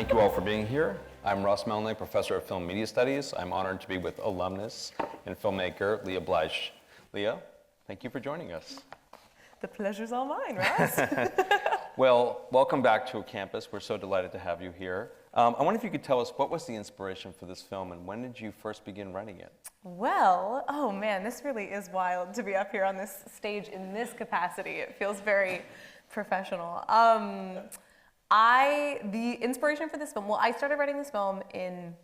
Thank you all for being here. I'm Ross Melnick, professor of film media studies. I'm honored to be with alumnus and filmmaker Leah Bleich. Leah, thank you for joining us. The pleasure's all mine, Ross. Well, welcome back to a campus. We're so delighted to have you here. I wonder if you could tell us what was the inspiration for this film and when did you first begin writing it? Well, oh man, this really is wild to be up here on this stage in this capacity. It feels very professional. The inspiration for this film, well, I started writing this film in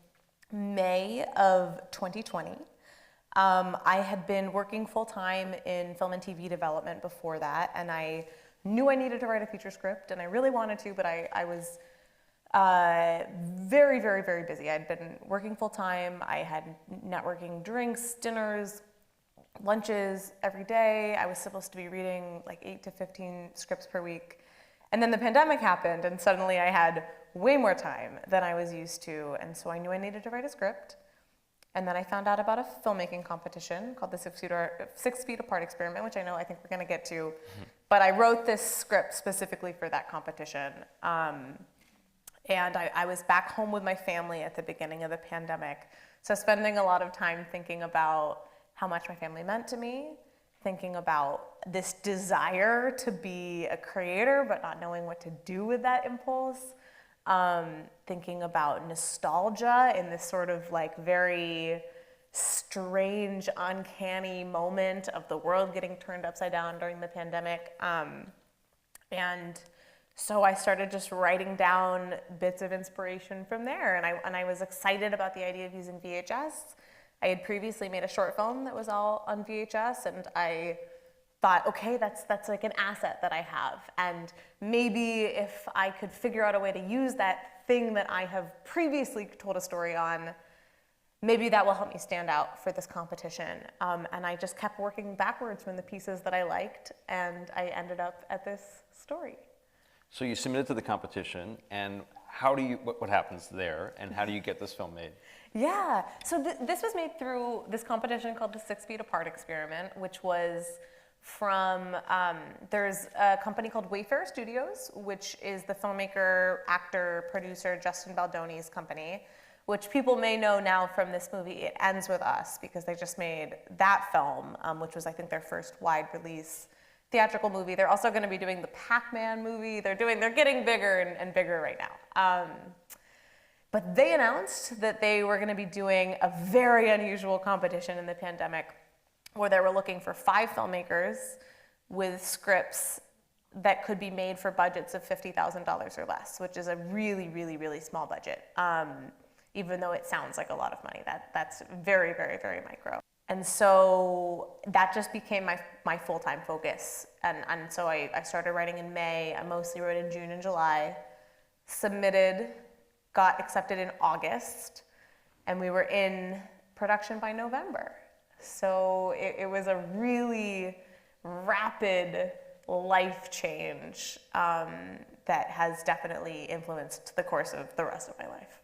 May of 2020. I had been working full-time in film and TV development before that, and I knew I needed to write a feature script, and I really wanted to, but I was very, very, very busy. I'd been working full-time. I had networking drinks, dinners, lunches every day. I was supposed to be reading like 8 to 15 scripts per week. And then the pandemic happened, and suddenly I had way more time than I was used to, and so I knew I needed to write a script. And then I found out about a filmmaking competition called the 6 Feet Apart Experiment, which I think we're going to get to. Mm-hmm. But I wrote this script specifically for that competition. And I was back home with my family at the beginning of the pandemic. So spending a lot of time thinking about how much my family meant to me, thinking about this desire to be a creator, but not knowing what to do with that impulse. Thinking about nostalgia in this sort of like very strange, uncanny moment of the world getting turned upside down during the pandemic. And so I started just writing down bits of inspiration from there. And I was excited about the idea of using VHS. I had previously made a short film that was all on VHS, and I thought, okay, that's like an asset that I have. And maybe if I could figure out a way to use that thing that I have previously told a story on, maybe that will help me stand out for this competition. And I just kept working backwards from the pieces that I liked, and I ended up at this story. So you submitted to the competition, and what happens there, and how do you get this film made? Yeah, so this was made through this competition called the 6 Feet Apart Experiment, which was from, there's a company called Wayfarer Studios, which is the filmmaker, actor, producer Justin Baldoni's company, which people may know now from this movie, It Ends With Us, because they just made that film, which was, I think, their first wide release theatrical movie. They're also going to be doing the Pac-Man movie. They're getting bigger and bigger right now. But they announced that they were going to be doing a very unusual competition in the pandemic where they were looking for 5 filmmakers with scripts that could be made for budgets of $50,000 or less, which is a really, really, really small budget. Even though it sounds like a lot of money, that's very, very, very micro. And so that just became my full-time focus. And so I started writing in May. I mostly wrote in June and July, submitted, got accepted in August, and we were in production by November. So it was a really rapid life change that has definitely influenced the course of the rest of my life,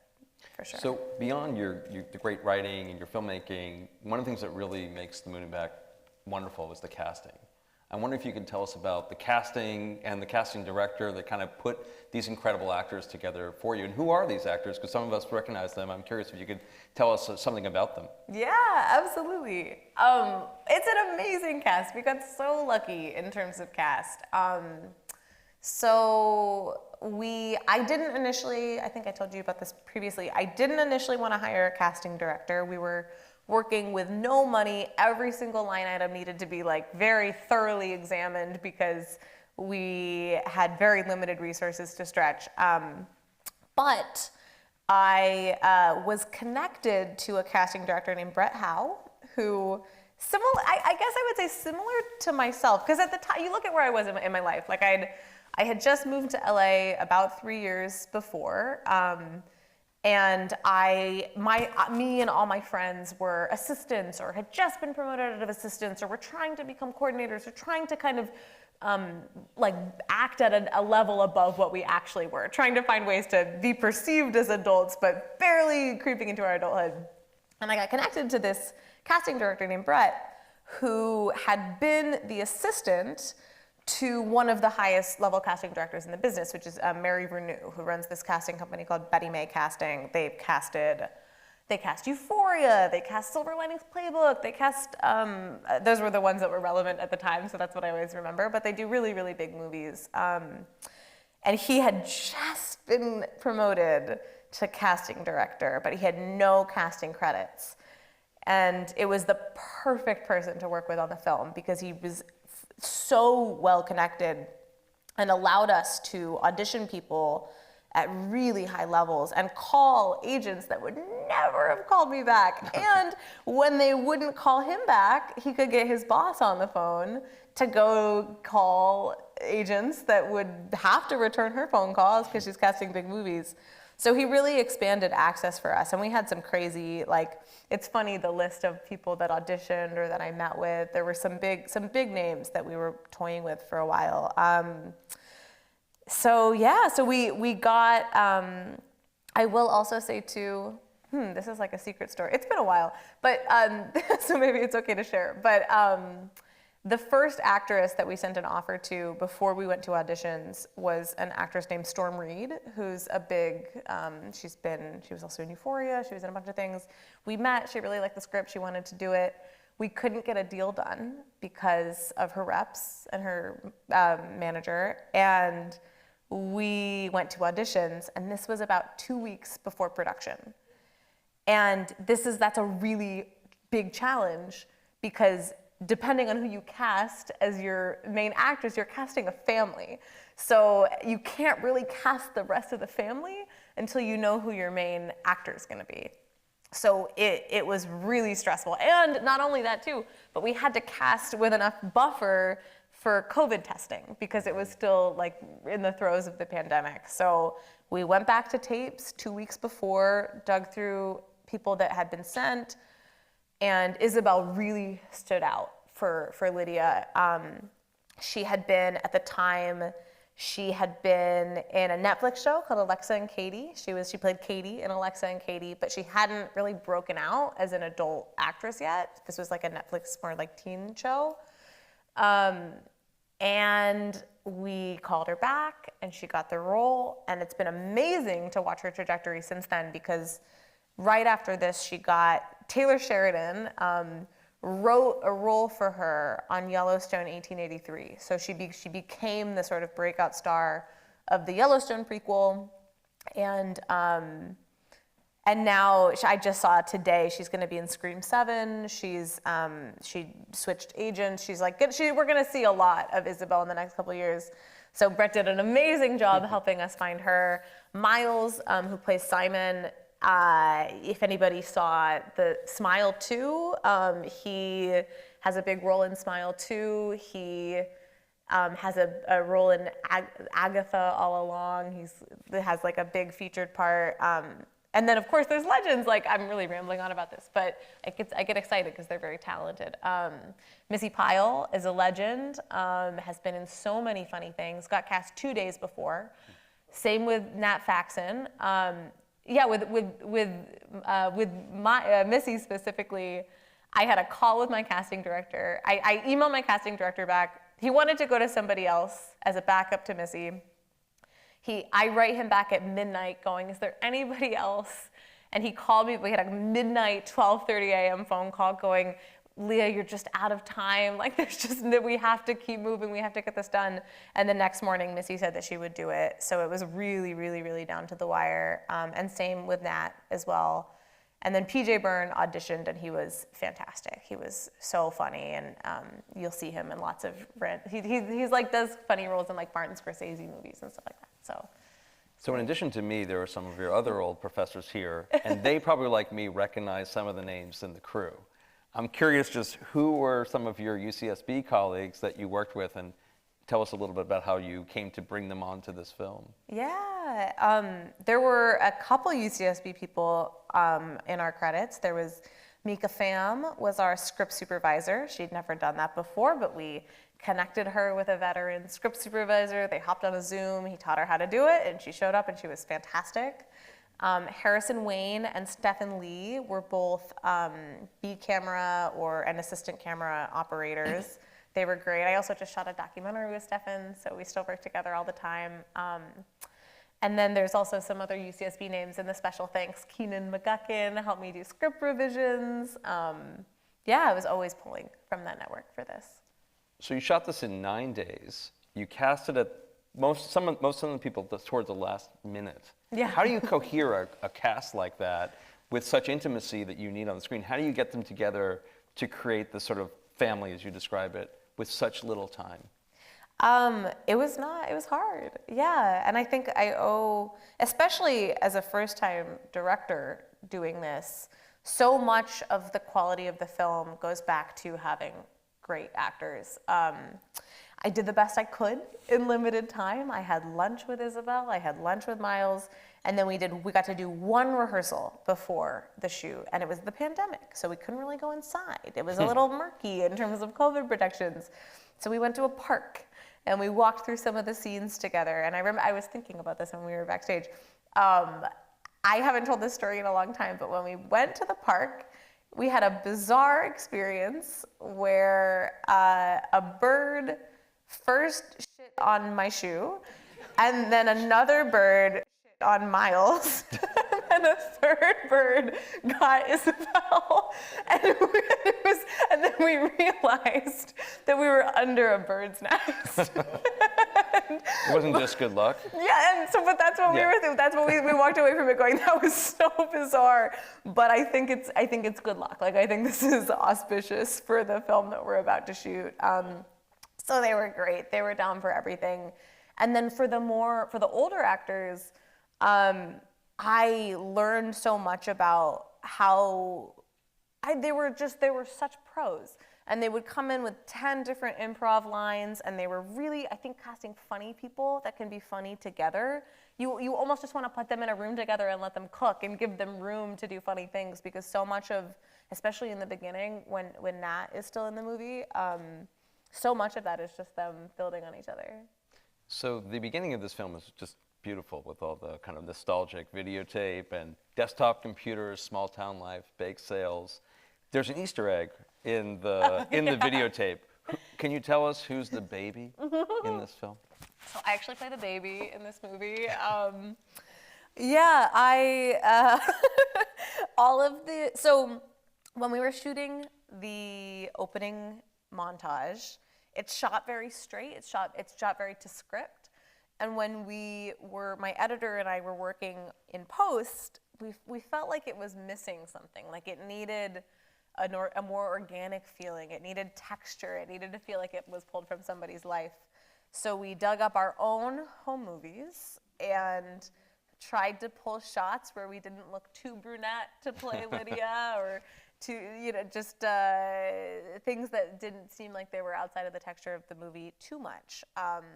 for sure. So beyond the great writing and your filmmaking, one of the things that really makes The Moon and Back wonderful is the casting. I wonder if you could tell us about the casting and the casting director that kind of put these incredible actors together for you. And who are these actors? Because some of us recognize them. I'm curious if you could tell us something about them. Yeah, absolutely. It's an amazing cast. We got so lucky in terms of cast. I didn't initially, I think I told you about this previously, I didn't initially want to hire a casting director. We were working with no money. Every single line item needed to be like very thoroughly examined because we had very limited resources to stretch. But I was connected to a casting director named Brett Howe, who I guess I would say similar to myself, because at the time, you look at where I was in my life, like I had just moved to LA about 3 years before, and me and all my friends were assistants or had just been promoted out of assistants or were trying to become coordinators or trying to kind of like act at a level above what we actually were, trying to find ways to be perceived as adults but barely creeping into our adulthood. And I got connected to this casting director named Brett, who had been the assistant to one of the highest level casting directors in the business, which is Mary Renew, who runs this casting company called Betty May Casting. They cast Euphoria, they cast Silver Linings Playbook, they cast, those were the ones that were relevant at the time, so that's what I always remember, but they do really, really big movies. And he had just been promoted to casting director, but he had no casting credits. And it was the perfect person to work with on the film because he was so well connected and allowed us to audition people at really high levels and call agents that would never have called me back. And when they wouldn't call him back, he could get his boss on the phone to go call agents that would have to return her phone calls because she's casting big movies. So he really expanded access for us. And we had some crazy, like, it's funny, the list of people that auditioned or that I met with, there were some big names that we were toying with for a while. So we got, I will also say too, this is like a secret story. It's been a while, but, so maybe it's okay to share. But the first actress that we sent an offer to before we went to auditions was an actress named Storm Reed, who's a big, she was also in Euphoria, she was in a bunch of things. We met, she really liked the script, she wanted to do it. We couldn't get a deal done because of her reps and her manager, and we went to auditions, and this was about 2 weeks before production. And that's a really big challenge because depending on who you cast as your main actress, you're casting a family. So you can't really cast the rest of the family until you know who your main actor is gonna be. So it was really stressful. And not only that too, but we had to cast with enough buffer for COVID testing because it was still like in the throes of the pandemic. So we went back to tapes 2 weeks before, dug through people that had been sent, and Isabel really stood out for Lydia. She had been, at the time, she had been in a Netflix show called Alexa and Katie. She played Katie in Alexa and Katie, but she hadn't really broken out as an adult actress yet. This was like a Netflix, more like teen show. And we called her back and she got the role, and it's been amazing to watch her trajectory since then because right after this she got Taylor Sheridan wrote a role for her on Yellowstone 1883. So she became the sort of breakout star of the Yellowstone prequel. And now I just saw today she's going to be in Scream 7. She switched agents. She's like, we're going to see a lot of Isabel in the next couple of years. So Brett did an amazing job helping us find her. Miles, who plays Simon, if anybody saw the Smile 2, he has a big role in Smile 2. He has a role in Agatha all along. He has like a big featured part. And then of course there's legends, like I'm really rambling on about this, but I get excited because they're very talented. Missy Pyle is a legend, has been in so many funny things, got cast 2 days before. Same with Nat Faxon. With Missy specifically, I had a call with my casting director. I emailed my casting director back. He wanted to go to somebody else as a backup to Missy. I write him back at midnight going, is there anybody else? And he called me, we had a midnight, 12:30 a.m. phone call going, Leah, you're just out of time. Like we have to keep moving, we have to get this done. And the next morning, Missy said that she would do it. So it was really, really, really down to the wire. And same with Nat as well. And then PJ Byrne auditioned and he was fantastic. He was so funny, and you'll see him in lots of, he's like does funny roles in like Martin Scorsese movies and stuff like that, So in addition to me, there are some of your other old professors here, and they probably, like me, recognize some of the names in the crew. I'm curious just who were some of your UCSB colleagues that you worked with, and tell us a little bit about how you came to bring them onto this film. Yeah, there were a couple UCSB people in our credits. There was Mika Pham was our script supervisor. She'd never done that before, but we connected her with a veteran script supervisor. They hopped on a Zoom. He taught her how to do it, and she showed up, and she was fantastic. Harrison Wayne and Stephen Lee were both B camera and assistant camera operators. They were great. I also just shot a documentary with Stefan, so we still work together all the time. And then there's also some other UCSB names in the special thanks. Keenan McGuckin helped me do script revisions. Yeah, I was always pulling from that network for this. So you shot this in 9 days. You casted it, most of the people towards the last minute. Yeah. How do you cohere a cast like that with such intimacy that you need on the screen? How do you get them together to create this sort of family, as you describe it, with such little time? It was hard. Yeah. And I think I owe, especially as a first-time director doing this, so much of the quality of the film goes back to having great actors. I did the best I could in limited time. I had lunch with Isabel, I had lunch with Miles, and then we got to do one rehearsal before the shoot, and it was the pandemic, so we couldn't really go inside. It was a little murky in terms of COVID protections. So we went to a park, and we walked through some of the scenes together, and I was thinking about this when we were backstage. I haven't told this story in a long time, but when we went to the park, we had a bizarre experience where a bird first shit on my shoe, and then another bird shit on Miles, and a third bird got Isabel, and then we realized that we were under a bird's nest. It wasn't just good luck. Yeah, and so, but that's what we were thinking. That's what we walked away from it going, that was so bizarre. But I think it's good luck. Like, I think this is auspicious for the film that we're about to shoot. So they were great. They were down for everything. And then for the older actors, I learned so much about how they were such pros. And they would come in with 10 different improv lines, and they were really, I think, casting funny people that can be funny together. You almost just want to put them in a room together and let them cook and give them room to do funny things, because so much of, especially in the beginning when Nat is still in the movie, so much of that is just them building on each other. So the beginning of this film is just beautiful, with all the kind of nostalgic videotape and desktop computers, small town life, bake sales. There's an Easter egg in the videotape. Can you tell us who's the baby in this film? So I actually play the baby in this movie. So when we were shooting the opening montage, it's shot very straight. It's shot very to script. And when my editor and I were working in post, we felt like it was missing something. Like, it needed a more organic feeling. It needed texture. It needed to feel like it was pulled from somebody's life. So we dug up our own home movies and tried to pull shots where we didn't look too brunette to play Lydia, or just things that didn't seem like they were outside of the texture of the movie too much.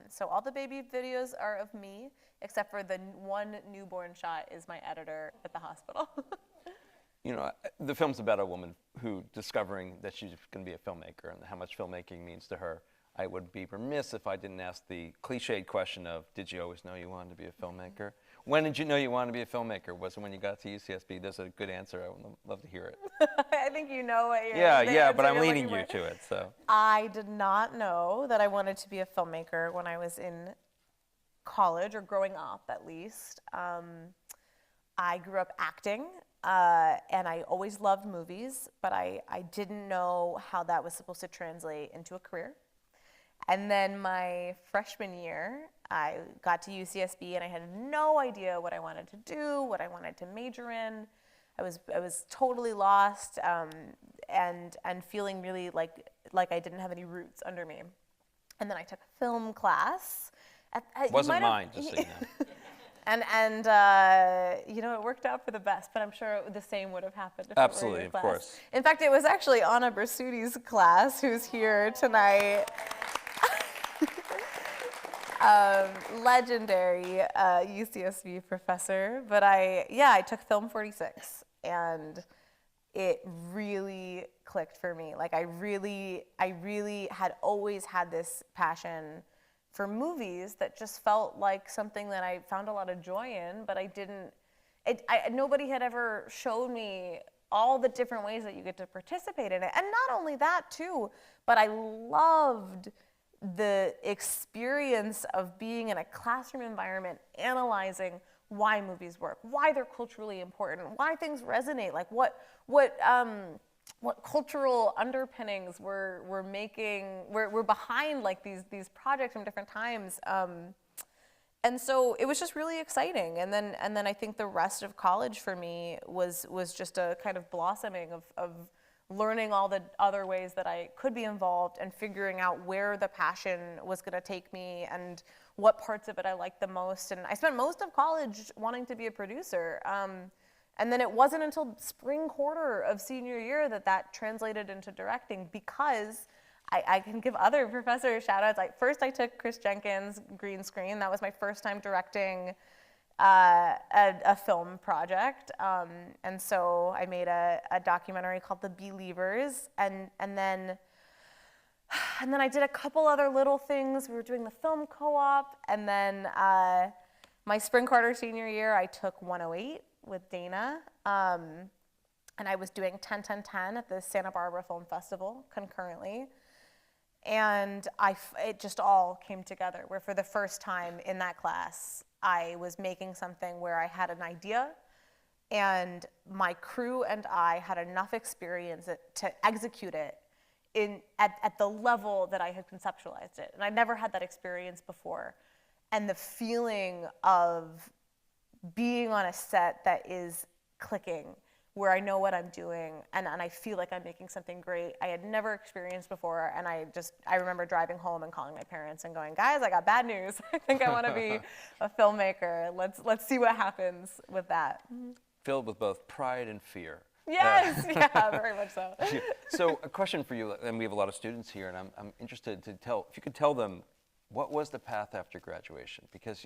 So all the baby videos are of me, except for the one newborn shot is my editor at the hospital. You know, the film's about a woman who discovering that she's going to be a filmmaker and how much filmmaking means to her. I would be remiss if I didn't ask the cliched question of, did you always know you wanted to be a filmmaker? When did you know you wanted to be a filmmaker? Was it when you got to UCSB? There's a good answer. I would love to hear it. I think you know what you're Yeah, but I'm leading you to it, so. I did not know that I wanted to be a filmmaker when I was in college, or growing up at least. I grew up acting. And I always loved movies, but I didn't know how that was supposed to translate into a career. And then my freshman year, I got to UCSB and I had no idea what I wanted to do, what I wanted to major in. I was totally lost, and feeling really like I didn't have any roots under me. And then I took a film class. Wasn't mine, just so you know. And it worked out for the best, but I'm sure the same would have happened if Absolutely, it were your of class. course. In fact, it was actually Anna Bersuti's class, who's here tonight. Legendary UCSB professor. But I took Film 46, and it really clicked for me. Like, I really had always had this passion for movies that just felt like something that I found a lot of joy in, but nobody had ever showed me all the different ways that you get to participate in it. And not only that too, but I loved the experience of being in a classroom environment, analyzing why movies work, why they're culturally important, why things resonate, like what cultural underpinnings were behind like these projects from different times. And so it was just really exciting. And then I think the rest of college for me was just a kind of blossoming of learning all the other ways that I could be involved and figuring out where the passion was going to take me and what parts of it I liked the most. And I spent most of college wanting to be a producer. And then it wasn't until spring quarter of senior year that translated into directing, because I can give other professors shout outs. Like, first I took Chris Jenkins' green screen. That was my first time directing a film project. And so I made a documentary called The Believers. And then I did a couple other little things. We were doing the film co-op. And then my spring quarter senior year, I took 108 with Dana. And I was doing 10-10-10 at the Santa Barbara Film Festival concurrently. And it just all came together, where for the first time in that class, I was making something where I had an idea, and my crew and I had enough experience to execute it at the level that I had conceptualized it. And I never had that experience before. And the feeling of being on a set that is clicking, where I know what I'm doing and I feel like I'm making something great, I had never experienced before. And I remember driving home and calling my parents and going, guys, I got bad news. I think I want to be a filmmaker. Let's see what happens with that. Filled with both pride and fear. Yes, yeah, very much so. So a question for you, and we have a lot of students here, and I'm interested to if you could tell them, what was the path after graduation? Because,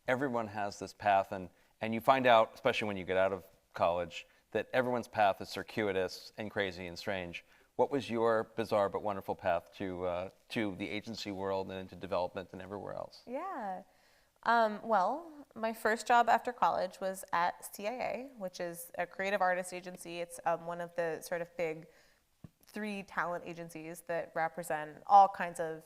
everyone has this path, and you find out, especially when you get out of college, that everyone's path is circuitous and crazy and strange. What was your bizarre but wonderful path to the agency world and into development and everywhere else? Yeah. Well, my first job after college was at CAA, which is a creative artist agency. It's one of the sort of big 3 talent agencies that represent all kinds of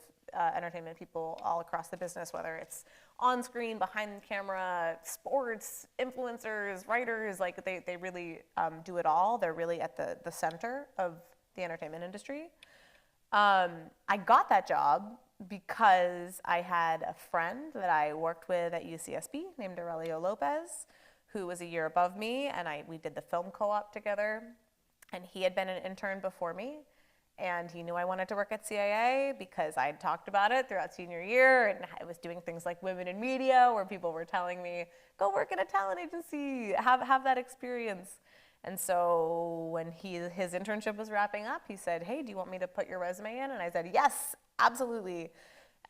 entertainment people all across the business, whether it's on screen, behind the camera, sports, influencers, writers. Like they really do it all. They're really at the center of the entertainment industry. I got that job because I had a friend that I worked with at UCSB named Aurelio Lopez, who was a year above me, and we did the film co-op together. And he had been an intern before me, and he knew I wanted to work at CAA because I'd talked about it throughout senior year, and I was doing things like Women in Media, where people were telling me, go work at a talent agency, have that experience. And so when his internship was wrapping up, he said, hey, do you want me to put your resume in? And I said, yes, absolutely.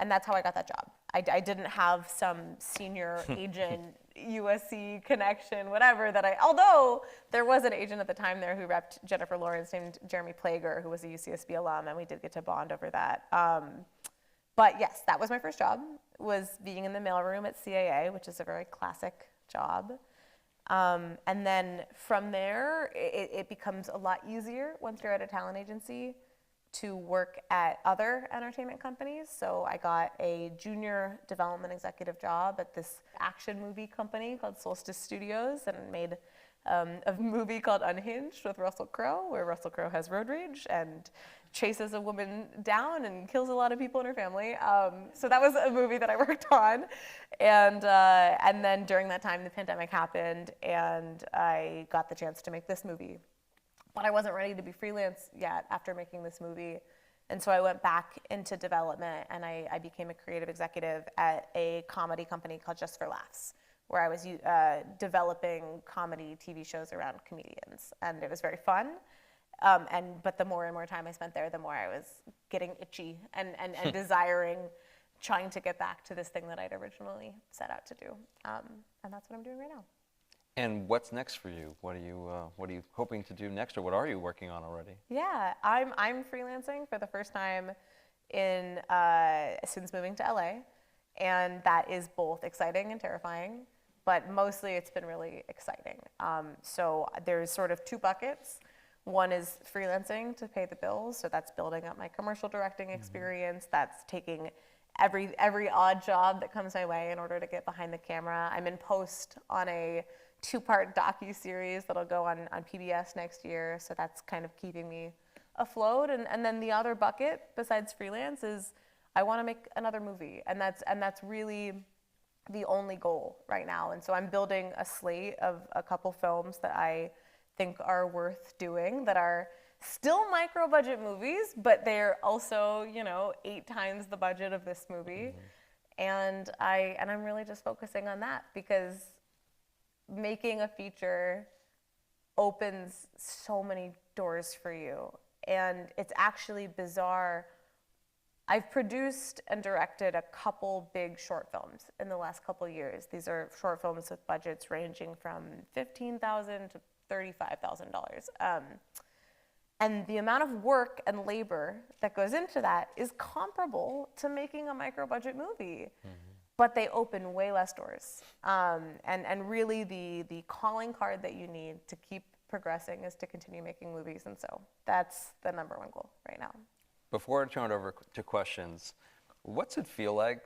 And that's how I got that job. I didn't have some senior agent, USC connection, whatever, although there was an agent at the time there who repped Jennifer Lawrence named Jeremy Plager, who was a UCSB alum, and we did get to bond over that. But yes, that was my first job, was being in the mailroom at CAA, which is a very classic job. And then from there, it becomes a lot easier once you're at a talent agency to work at other entertainment companies. So I got a junior development executive job at this action movie company called Solstice Studios, and made a movie called Unhinged with Russell Crowe, where Russell Crowe has road rage and chases a woman down and kills a lot of people in her family. So that was a movie that I worked on. And then during that time, the pandemic happened, and I got the chance to make this movie. But I wasn't ready to be freelance yet after making this movie. And so I went back into development, and I became a creative executive at a comedy company called Just for Laughs, where I was developing comedy TV shows around comedians. And it was very fun. But the more and more time I spent there, the more I was getting itchy and desiring, trying to get back to this thing that I'd originally set out to do. And that's what I'm doing right now. And what's next for you? What are you hoping to do next, or what are you working on already? Yeah, I'm freelancing for the first time since moving to LA, and that is both exciting and terrifying. but mostly it's been really exciting. So there's sort of two buckets. One is freelancing to pay the bills, so that's building up my commercial directing experience. That's taking every odd job that comes my way in order to get behind the camera. I'm in post on a 2-part docu-series that'll go on PBS next year, so that's kind of keeping me afloat. And then the other bucket, besides freelance, is I want to make another movie, and that's really the only goal right now. And so I'm building a slate of a couple films that I think are worth doing, that are still micro budget movies, but they're also, 8 times the budget of this movie. And I'm really just focusing on that, because making a feature opens so many doors for you. And it's actually bizarre. I've produced and directed a couple big short films in the last couple years. These are short films with budgets ranging from $15,000 to $35,000. And the amount of work and labor that goes into that is comparable to making a micro budget movie, but they open way less doors. And really the calling card that you need to keep progressing is to continue making movies. And so that's the number one goal right now. Before I turn it over to questions, what's it feel like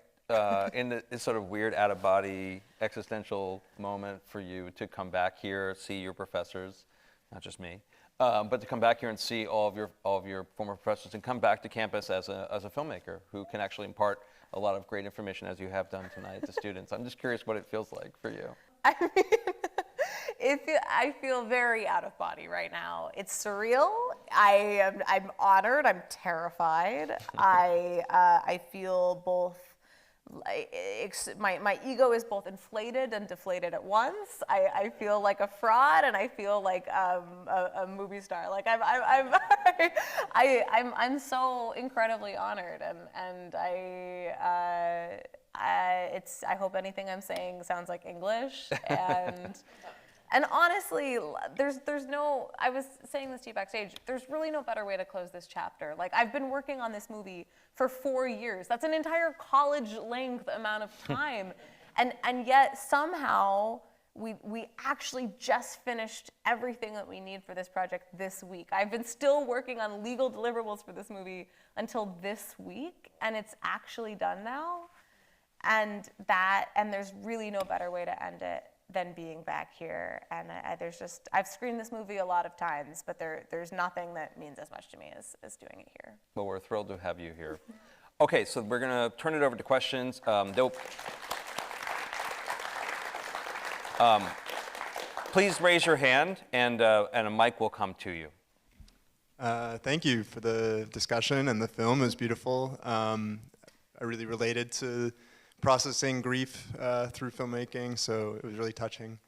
in this sort of weird out-of-body existential moment for you to come back here, see your professors, not just me, but to come back here and see all of your former professors, and come back to campus as a filmmaker who can actually impart a lot of great information, as you have done tonight, to students? I'm just curious what it feels like for you. I mean, I feel very out of body right now. It's surreal. I'm honored. I'm terrified. I feel both. My ego is both inflated and deflated at once. I feel like a fraud, and I feel like a movie star. Like I'm so incredibly honored, and I hope anything I'm saying sounds like English, and honestly, there's no, I was saying this to you backstage, there's really no better way to close this chapter. Like, I've been working on this movie for 4 years. That's an entire college-length amount of time. and yet, somehow, we actually just finished everything that we need for this project this week. I've been still working on legal deliverables for this movie until this week, and it's actually done now. And there's really no better way to end it than being back here. And I've screened this movie a lot of times, but there's nothing that means as much to me as doing it here. Well, we're thrilled to have you here. Okay, so we're going to turn it over to questions. Please raise your hand, and a mic will come to you. Thank you for the discussion, and the film is beautiful. I really related to processing grief through filmmaking, so it was really touching.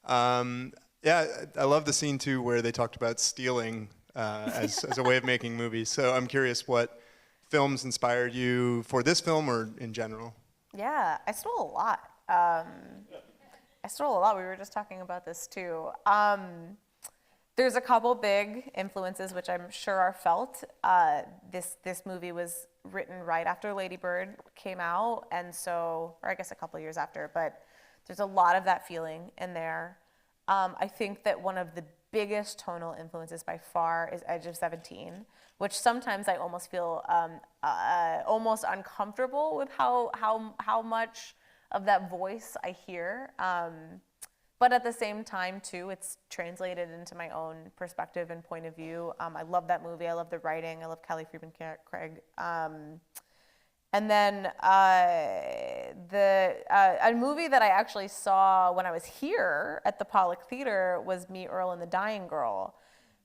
Yeah, I love the scene too where they talked about stealing as a way of making movies. So I'm curious what films inspired you for this film or in general? Yeah, I stole a lot. We were just talking about this too. There's a couple big influences which I'm sure are felt. This movie was written right after Lady Bird came out, and so, or I guess a couple years after, but there's a lot of that feeling in there. I think that one of the biggest tonal influences by far is Edge of 17, which sometimes I almost feel almost uncomfortable with how much of that voice I hear. But at the same time, too, it's translated into my own perspective and point of view. I love that movie. I love the writing. I love Kelly Freeman Craig. And then a movie that I actually saw when I was here at the Pollock Theater was Me, Earl, and the Dying Girl,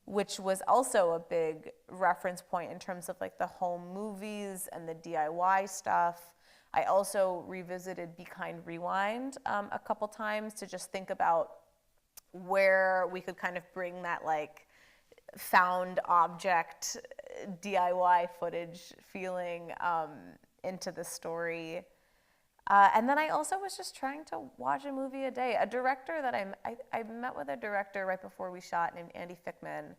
which was also a big reference point in terms of like the home movies and the DIY stuff. I also revisited Be Kind, Rewind a couple times to just think about where we could kind of bring that like found object DIY footage feeling into the story. And then I also was just trying to watch a movie a day. A director that I met with a director right before we shot named Andy Fickman,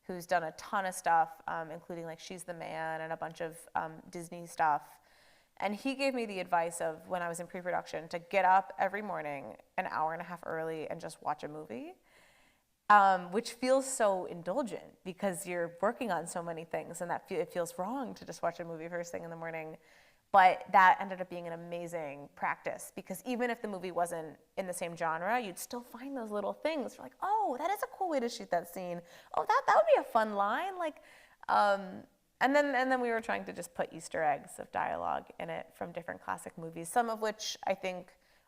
who's done a ton of stuff, including like She's the Man and a bunch of Disney stuff. And he gave me the advice of, when I was in pre-production, to get up every morning an hour and a half early and just watch a movie, which feels so indulgent because you're working on so many things, and it feels wrong to just watch a movie first thing in the morning. But that ended up being an amazing practice, because even if the movie wasn't in the same genre, you'd still find those little things. You're like, oh, that is a cool way to shoot that scene. Oh, that would be a fun line. And then we were trying to just put Easter eggs of dialogue in it from different classic movies, some of which I think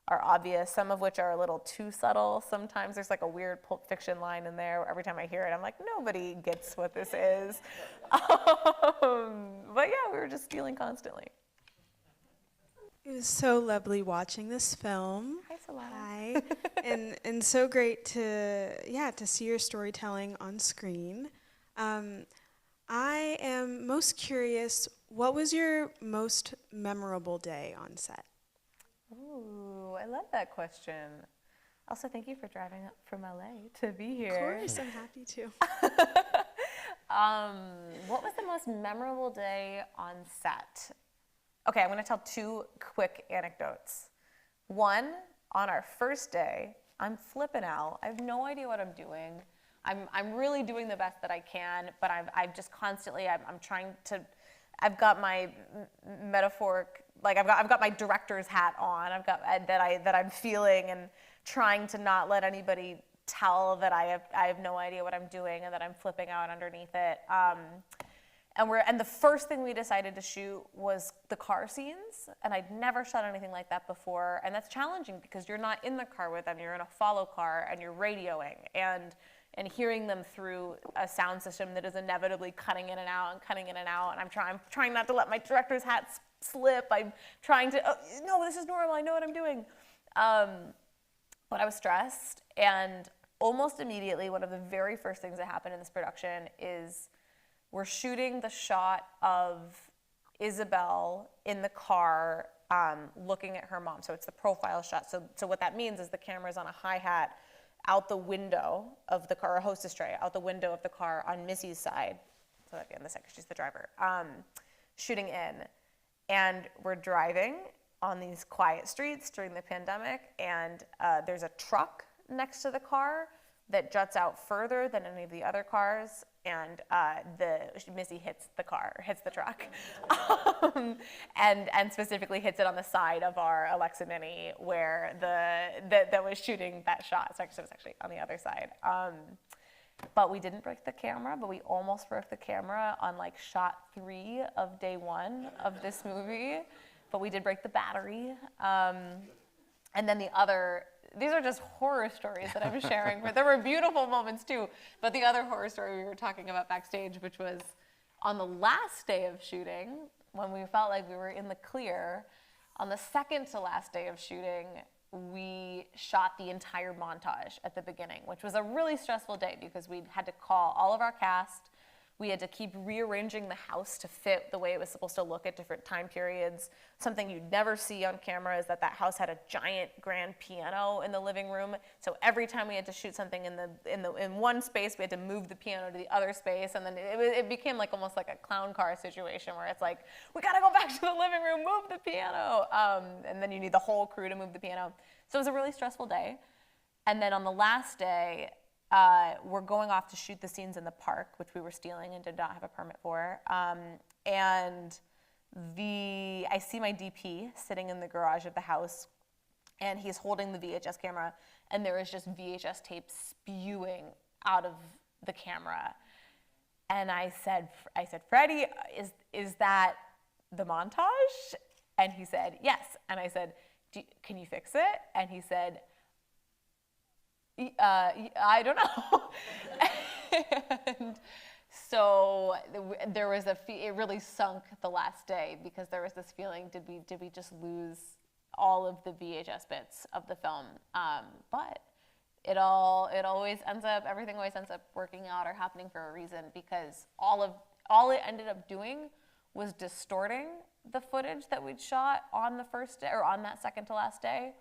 are obvious, some of which are a little too subtle. Sometimes there's like a weird Pulp Fiction line in there where every time I hear it, I'm like, nobody gets what this is. But yeah, we were just stealing constantly. It was so lovely watching this film. Hi, Solana. Hi. and so great to see your storytelling on screen. I am most curious, what was your most memorable day on set? Ooh, I love that question. Also, thank you for driving up from LA to be here. Of course, I'm happy to. What was the most memorable day on set? Okay, I'm gonna tell two quick anecdotes. One, on our first day, I'm flipping out. I have no idea what I'm doing. I'm really doing the best that I can, but I've just constantly, I'm trying to, I've got my metaphoric, like I've got my director's hat on. I've got that I'm feeling and trying to not let anybody tell that I have no idea what I'm doing and that I'm flipping out underneath it. And the first thing we decided to shoot was the car scenes, and I'd never shot anything like that before, and that's challenging because you're not in the car with them, you're in a follow car, and you're radioing, and hearing them through a sound system that is inevitably cutting in and out, and I'm trying not to let my director's hat slip. I'm trying to, no, this is normal, I know what I'm doing. But I was stressed, and almost immediately, one of the very first things that happened in this production is we're shooting the shot of Isabel in the car looking at her mom. So it's the profile shot. So what that means is the camera's on a hi-hat out the window of the car, a hostess tray, out the window of the car on Missy's side. So again, the second, she's the driver, shooting in. And we're driving on these quiet streets during the pandemic, and there's a truck next to the car that juts out further than any of the other cars, and Missy hits the truck, and specifically hits it on the side of our Alexa Mini where that was shooting that shot. So it was actually on the other side. But we didn't break the camera, but we almost broke the camera on like shot 3 of day 1 of this movie. But we did break the battery. And then these are just horror stories that I'm sharing, but there were beautiful moments too. But the other horror story we were talking about backstage, which was on the last day of shooting, when we felt like we were in the clear, on the second to last day of shooting, we shot the entire montage at the beginning, which was a really stressful day because we had to call all of our cast. We had to keep rearranging the house to fit the way it was supposed to look at different time periods. Something you'd never see on camera is that house had a giant grand piano in the living room. So every time we had to shoot something in one space, we had to move the piano to the other space, and then it became like almost like a clown car situation where it's like, we gotta go back to the living room, move the piano, and then you need the whole crew to move the piano. So it was a really stressful day. And then on the last day, we're going off to shoot the scenes in the park, which we were stealing and did not have a permit for. And I see my DP sitting in the garage of the house, and he's holding the VHS camera, and there is just VHS tape spewing out of the camera. And I said, Freddie, is that the montage? And he said, yes. And I said, can you fix it? And he said, I don't know. And so there was it really sunk the last day because there was this feeling, did we just lose all of the VHS bits of the film? But everything always ends up working out or happening for a reason, because all it ended up doing was distorting the footage that we'd shot on the first day, or on that second to last day.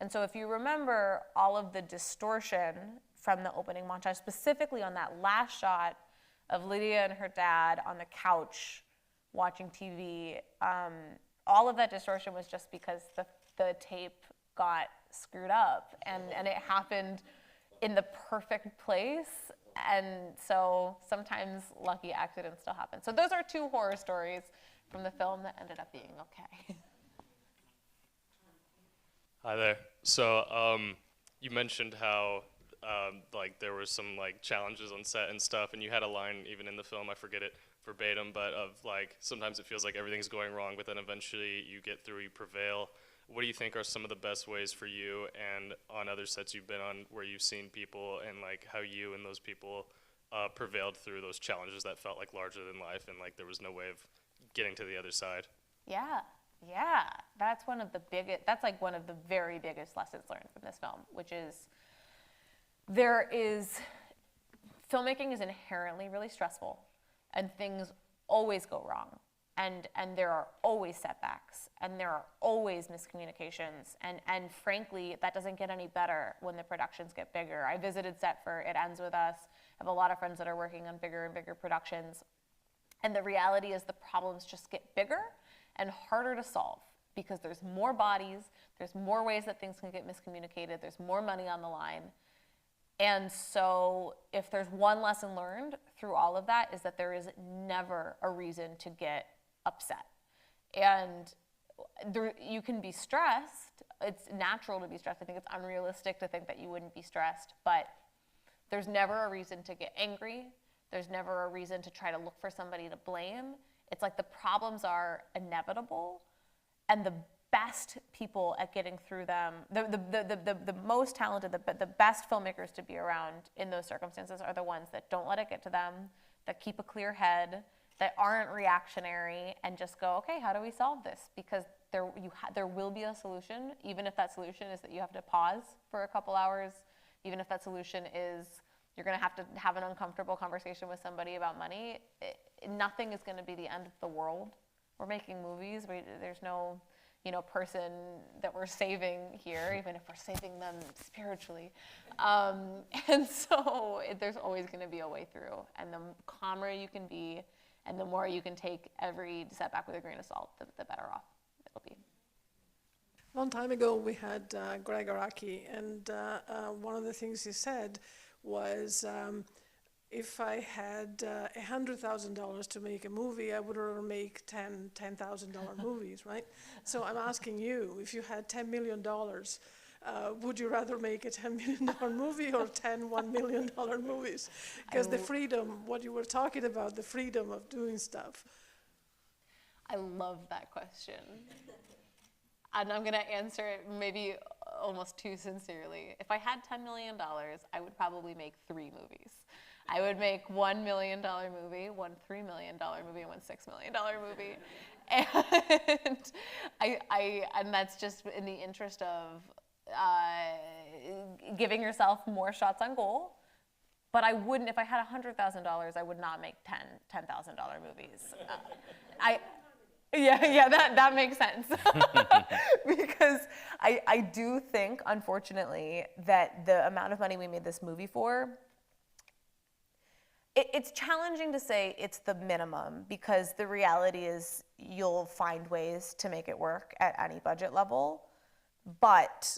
And so if you remember all of the distortion from the opening montage, specifically on that last shot of Lydia and her dad on the couch watching TV, all of that distortion was just because the tape got screwed up, and it happened in the perfect place. And so sometimes lucky accidents still happen. So those are 2 horror stories from the film that ended up being okay. Hi there. So you mentioned how like there were some like challenges on set and stuff, and you had a line even in the film, I forget it verbatim, but of like sometimes it feels like everything's going wrong, but then eventually you get through, you prevail. What do you think are some of the best ways for you and on other sets you've been on where you've seen people and like how you and those people prevailed through those challenges that felt like larger than life and like there was no way of getting to the other side? Yeah, that's one of the very biggest lessons learned from this film, which is filmmaking is inherently really stressful, and things always go wrong, and there are always setbacks, and there are always miscommunications, and frankly, that doesn't get any better when the productions get bigger. I visited set for It Ends With Us. I have a lot of friends that are working on bigger and bigger productions, and the reality is the problems just get bigger and harder to solve because there's more bodies, there's more ways that things can get miscommunicated, there's more money on the line. And so if there's one lesson learned through all of that is that there is never a reason to get upset. And you can be stressed. It's natural to be stressed. I think it's unrealistic to think that you wouldn't be stressed, but there's never a reason to get angry. There's never a reason to try to look for somebody to blame. It's like the problems are inevitable, and the best people at getting through them, the most talented, the best filmmakers to be around in those circumstances are the ones that don't let it get to them, that keep a clear head, that aren't reactionary, and just go, okay, how do we solve this? Because there will be a solution, even if that solution is that you have to pause for a couple hours, even if that solution is you're going to have an uncomfortable conversation with somebody about money. Nothing is going to be the end of the world. We're making movies. There's no, person that we're saving here, even if we're saving them spiritually. And so there's always going to be a way through. And the calmer you can be, and the more you can take every setback with a grain of salt, the better off it'll be. A long time ago, we had Greg Araki, and one of the things he said was, if I had $100,000 to make a movie, I would rather make $10,000 movies, right? So I'm asking you, if you had $10 million, would you rather make a $10 million movie or 10 $1 million movies? Because the freedom, what you were talking about, the freedom of doing stuff. I love that question. And I'm going to answer it maybe almost too sincerely. If I had $10 million, I would probably make 3 movies. I would make $1 million movie, one $3 million movie, and one $6 million movie. And that's just in the interest of giving yourself more shots on goal. But I wouldn't, if I had $100,000, I would not make $10,000 movies. Yeah, that makes sense. Because I do think, unfortunately, that the amount of money we made this movie for, it's challenging to say it's the minimum, because the reality is you'll find ways to make it work at any budget level. But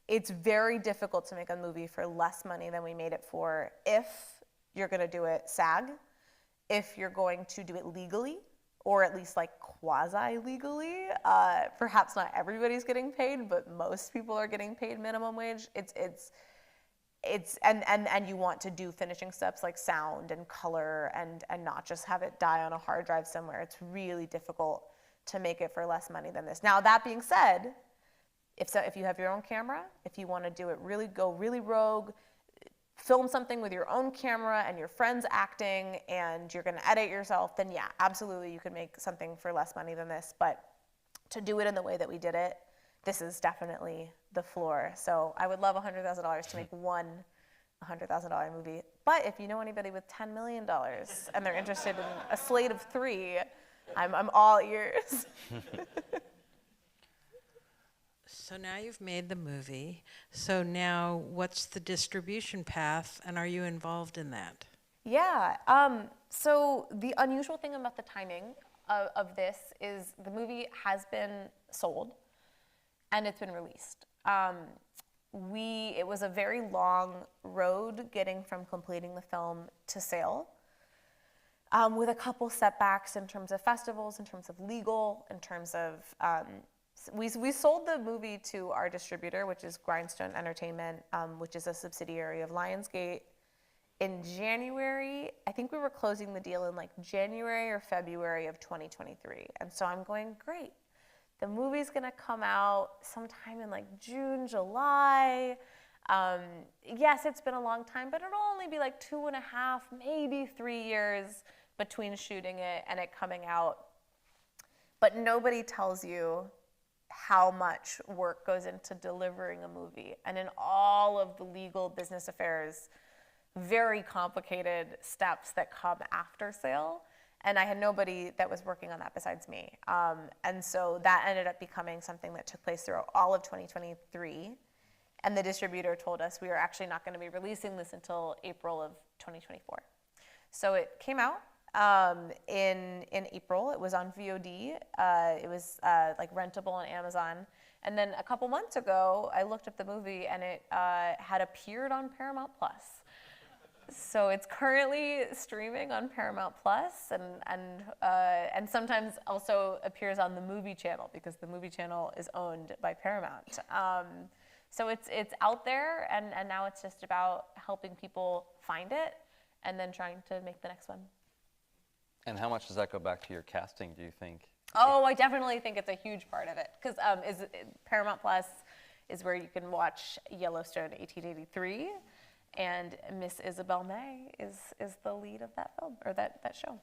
it's very difficult to make a movie for less money than we made it for if you're going to do it SAG, if you're going to do it legally, or at least like quasi-legally. Perhaps not everybody's getting paid, but most people are getting paid minimum wage. And you want to do finishing steps like sound and color and not just have it die on a hard drive somewhere. It's really difficult to make it for less money than this. Now, that being said, if you have your own camera, if you want to do it go really rogue, film something with your own camera and your friends acting, and you're going to edit yourself, then yeah, absolutely you could make something for less money than this. But to do it in the way that we did it, this is definitely the floor. So I would love $100,000 to make one $100,000 movie. But if you know anybody with $10 million and they're interested in a slate of 3, I'm all ears. So now you've made the movie. So now what's the distribution path, and are you involved in that? Yeah. So the unusual thing about the timing of this is the movie has been sold and it's been released. It was a very long road getting from completing the film to sale, with a couple setbacks in terms of festivals, in terms of legal, in terms of, we sold the movie to our distributor, which is Grindstone Entertainment, which is a subsidiary of Lionsgate, in January. I think we were closing the deal in like January or February of 2023. And so I'm going, great. The movie's gonna come out sometime in like June, July. Yes, it's been a long time, but it'll only be like 2.5, maybe 3 years between shooting it and it coming out. But nobody tells you how much work goes into delivering a movie. And in all of the legal business affairs, very complicated steps that come after sale. And I had nobody that was working on that besides me. And so that ended up becoming something that took place throughout all of 2023. And the distributor told us we were actually not going to be releasing this until April of 2024. So it came out in April. It was on VOD. It was like rentable on Amazon. And then a couple months ago, I looked up the movie and it had appeared on Paramount Plus. So it's currently streaming on Paramount Plus, and sometimes also appears on the Movie Channel because the Movie Channel is owned by Paramount. So it's out there, and now it's just about helping people find it and then trying to make the next one. And how much does that go back to your casting, do you think? Oh, I definitely think it's a huge part of it because Paramount Plus is where you can watch Yellowstone 1883. And Miss Isabel May is the lead of that film, or that show.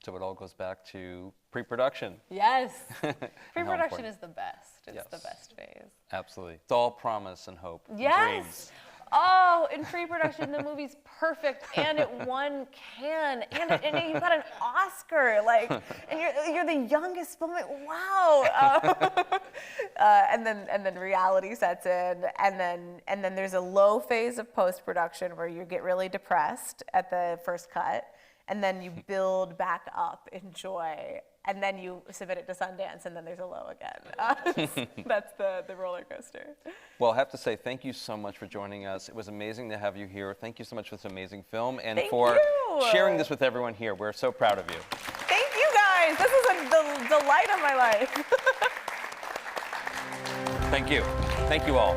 So it all goes back to pre-production. Yes. And Pre-production is the best. It's Yes. the best phase. Absolutely. It's all promise and hope and Yes. dreams. Oh, in pre-production, the movie's perfect, and it won Cannes, and you got an Oscar, like, and you're the youngest filmmaker. Wow. And then reality sets in, and then there's a low phase of post-production where you get really depressed at the first cut, and then you build back up in joy, and then you submit it to Sundance, and then there's a low again. That's the roller coaster. Well, I have to say thank you so much for joining us. It was amazing to have you here. Thank you so much for this amazing film and Thank for you. sharing this with everyone here. We're so proud of you. Thank you guys. This is a delight of my life. Thank you. Thank you all.